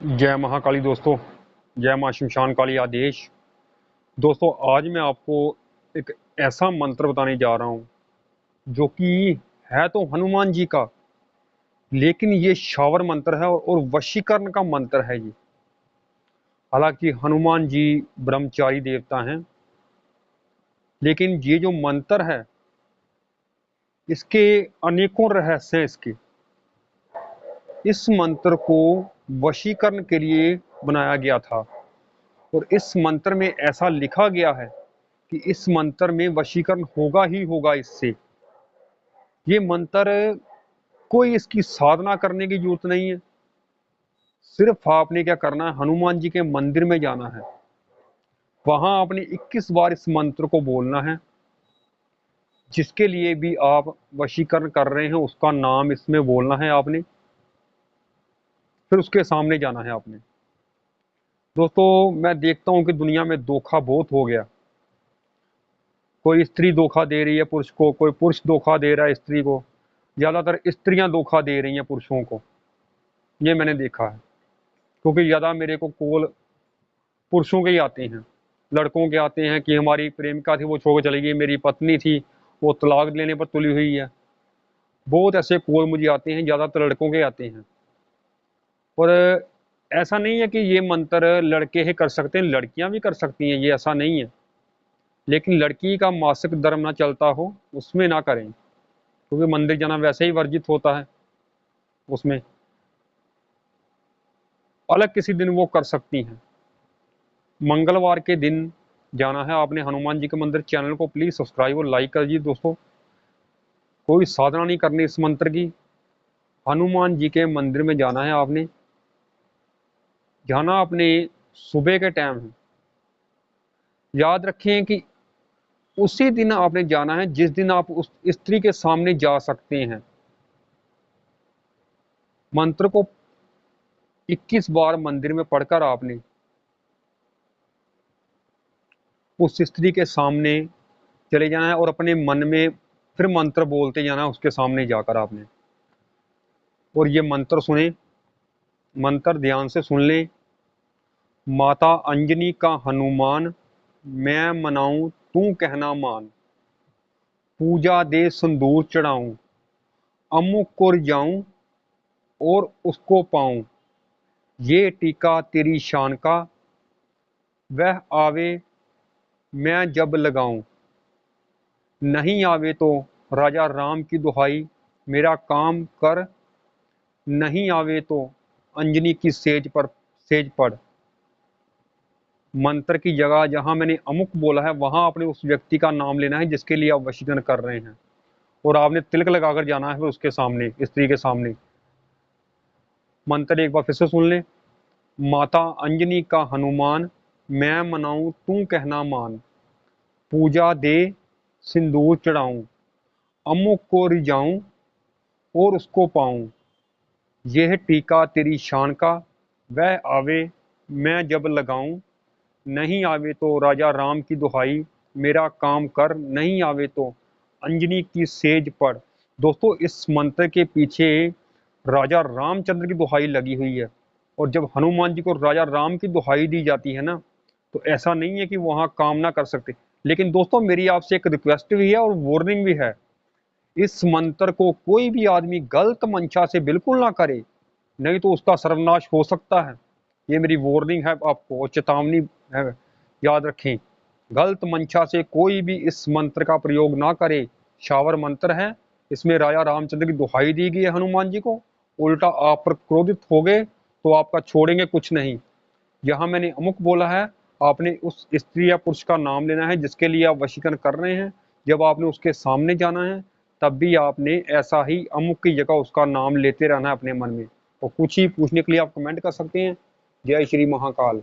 जय महाकाली दोस्तों। जय मां शमशान काली आदेश। दोस्तों आज मैं आपको एक ऐसा मंत्र बताने जा रहा हूँ जो कि है तो हनुमान जी का, लेकिन ये शावर मंत्र है और वशीकरण का मंत्र है ये। हालांकि हनुमान जी ब्रह्मचारी देवता हैं, लेकिन ये जो मंत्र है इसके अनेकों रहस्य हैं इसके। इस मंत्र को वशीकरण के लिए बनाया गया था और इस मंत्र में ऐसा लिखा गया है कि इस मंत्र में वशीकरण होगा ही होगा। इससे ये मंत्र, कोई इसकी साधना करने की जरूरत नहीं है। सिर्फ आपने क्या करना है, हनुमान जी के मंदिर में जाना है, वहां आपने 21 बार इस मंत्र को बोलना है। जिसके लिए भी आप वशीकरण कर रहे हैं उसका नाम इसमें बोलना है आपने, फिर उसके सामने जाना है आपने। दोस्तों मैं देखता हूं कि दुनिया में धोखा बहुत हो गया। कोई स्त्री धोखा दे रही है पुरुष को, कोई पुरुष धोखा दे रहा है स्त्री को, ज्यादातर स्त्रियां धोखा दे रही हैं पुरुषों को। ये मैंने देखा है, क्योंकि ज्यादा मेरे को कॉल पुरुषों के ही आते हैं। लड़कों के आते हैं कि हमारी प्रेमिका थी वो छोड़ के चली गई, मेरी पत्नी थी वो तलाक लेने पर तुली हुई है। बहुत ऐसे कॉल मुझे आते हैं, ज्यादातर लड़कों के आते हैं। और ऐसा नहीं है कि ये मंत्र लड़के ही कर सकते हैं, लड़कियां भी कर सकती हैं, ये ऐसा नहीं है। लेकिन लड़की का मासिक धर्म ना चलता हो उसमें ना करें, क्योंकि मंदिर जाना वैसे ही वर्जित होता है। उसमें अलग किसी दिन वो कर सकती हैं। मंगलवार के दिन जाना है आपने हनुमान जी के मंदिर। चैनल को प्लीज सब्सक्राइब और लाइक कर दीजिए दोस्तों। कोई साधना नहीं करनी इस मंत्र की, हनुमान जी के मंदिर में जाना है आपने। जाना अपने सुबह के टाइम है। याद रखें कि उसी दिन आपने जाना है जिस दिन आप उस स्त्री के सामने जा सकते हैं। मंत्र को 21 बार मंदिर में पढ़कर आपने उस स्त्री के सामने चले जाना है और अपने मन में फिर मंत्र बोलते जाना है उसके सामने जाकर आपने। और ये मंत्र सुने, मंत्र ध्यान से सुन लें। माता अंजनी का हनुमान, मैं मनाऊं तू कहना मान। पूजा दे संदूर चढ़ाऊं, अमुक को रिझाऊं और उसको पाऊं। ये टीका तेरी शान का, वह आवे मैं जब लगाऊं। नहीं आवे तो राजा राम की दुहाई, मेरा काम कर। नहीं आवे तो अंजनी की सेज पढ़। मंत्र की जगह जहां मैंने अमुक बोला है वहां आपने उस व्यक्ति का नाम लेना है जिसके लिए आप वशीकरण कर रहे हैं, और आपने तिलक लगाकर जाना है फिर उसके सामने, स्त्री के सामने। मंत्र एक बार फिर से सुन ले। माता अंजनी का हनुमान, मैं मनाऊं तू कहना मान। पूजा दे सिंदूर चढ़ाऊं, अमुक को रिझाऊं और उसको पाऊं। यह टीका तेरी शान का, वह आवे मैं जब लगाऊं। नहीं आवे तो राजा राम की दुहाई, मेरा काम कर। नहीं आवे तो अंजनी की सेज पढ़। दोस्तों इस मंत्र के पीछे राजा रामचंद्र की दुहाई लगी हुई है। और जब हनुमान जी को राजा राम की दुहाई दी जाती है ना, तो ऐसा नहीं है कि वहां काम ना कर सकते। लेकिन दोस्तों मेरी आपसे एक रिक्वेस्ट भी है और वार्निंग भी है, इस मंत्र को कोई भी आदमी गलत मंशा से बिल्कुल ना करे, नहीं तो उसका सर्वनाश हो सकता है। ये मेरी वार्निंग है आपको और चेतावनी है, याद रखें। गलत मंशा से कोई भी इस मंत्र का प्रयोग ना करे। शावर मंत्र है, इसमें राजा रामचंद्र की दुहाई दी गई है हनुमान जी को। उल्टा आप पर क्रोधित हो गए तो आपका छोड़ेंगे कुछ नहीं। यहाँ मैंने अमुक बोला है, आपने उस स्त्री या पुरुष का नाम लेना है जिसके लिए आप वशीकरण कर रहे हैं। जब आपने उसके सामने जाना है तब भी आपने ऐसा ही अमुक की जगह उसका नाम लेते रहना है अपने मन में। और कुछ ही पूछने के लिए आप कमेंट कर सकते हैं। जय श्री महाकाल।